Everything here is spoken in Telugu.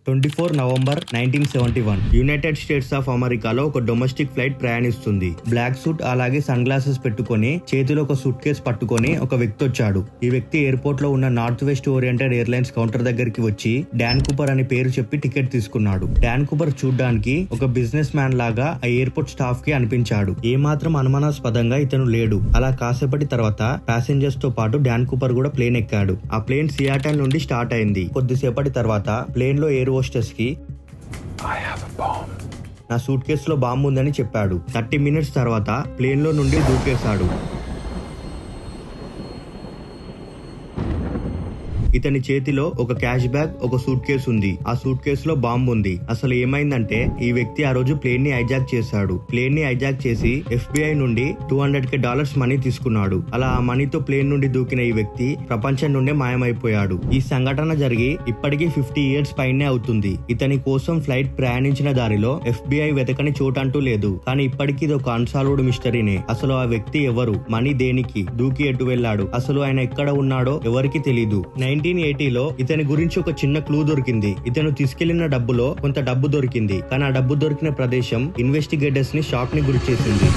24 నవంబర్ 1971 యునైటెడ్ స్టేట్స్ ఆఫ్ అమెరికాలో ఒక డొమెస్టిక్ ఫ్లైట్ ప్రయాణిస్తుంది. బ్లాక్ సూట్ అలాగే సన్ గ్లాసెస్ పెట్టుకొని చేతిలో ఒక సూట్ కేస్ పట్టుకొని ఒక వ్యక్తి వచ్చాడు. ఈ వ్యక్తి ఎయిర్పోర్ట్ లో ఉన్న north west oriented airlines counter దగ్గరికి వచ్చి డాన్ కూపర్ అని పేరు చెప్పి టికెట్ తీసుకున్నాడు. డాన్ కూపర్ చూడ్డానికి ఒక బిజినెస్ మ్యాన్ లాగా ఆ ఎయిర్పోర్ట్ స్టాఫ్ కి అనిపించాడు. ఏమాత్రం అనుమానాస్పదంగా ఇతను లేడు. అలా కాసేపటి తర్వాత ప్యాసింజర్స్ తో పాటు డాన్ కూపర్ కూడా ప్లేన్ ఎక్కాడు. ఆ ప్లేన్ సియాటల్ నుండి స్టార్ట్ అయింది. కొద్దిసేపటి తర్వాత ప్లేన్ లో ఎయిర్ హోస్టెస్ కి నా సూట్ కేసులో బాంబు ఉందని చెప్పాడు. 30 మినిట్స్ తర్వాత ప్లేన్ లో నుండి దూకేశాడు. ఇతని చేతిలో ఒక క్యాష్ బ్యాగ్, ఒక సూట్ కేసు ఉంది. ఆ సూట్ కేసులో బాంబు ఉంది. అసలు ఏమైందంటే ఈ వ్యక్తి ఆ రోజు ప్లేన్ ని హైజాక్ చేశాడు. ప్లేన్ ని హైజాక్ చేసి FBI నుండి $200,000 మనీ తీసుకున్నాడు. అలా ఆ మనీతో ప్లేన్ నుండి దూకిన ఈ వ్యక్తి ప్రపంచం నుండే మాయమైపోయాడు. ఈ సంఘటన జరిగి ఇప్పటికీ 50 ఇయర్స్ పైనే అవుతుంది. ఇతని కోసం ఫ్లైట్ ప్రయాణించిన దారిలో FBI వెతకని చోటంటూ లేదు. కానీ ఇప్పటికీ ఇది ఒక అన్సాల్వ్డ్ మిస్టరీనే. అసలు ఆ వ్యక్తి ఎవరు, మనీ దేనికి, దూకి ఎటు వెళ్లాడు, అసలు ఆయన ఎక్కడ ఉన్నాడో ఎవరికి తెలీదు. 1980లో ఇతని గురించి ఒక చిన్న క్లూ దొరికింది. ఇతను తీసుకెళ్లిన డబ్బులో కొంత డబ్బు దొరికింది. కానీ ఆ డబ్బు దొరికిన ప్రదేశం ఇన్వెస్టిగేటర్స్ ని షాక్ ని గురి చేసింది.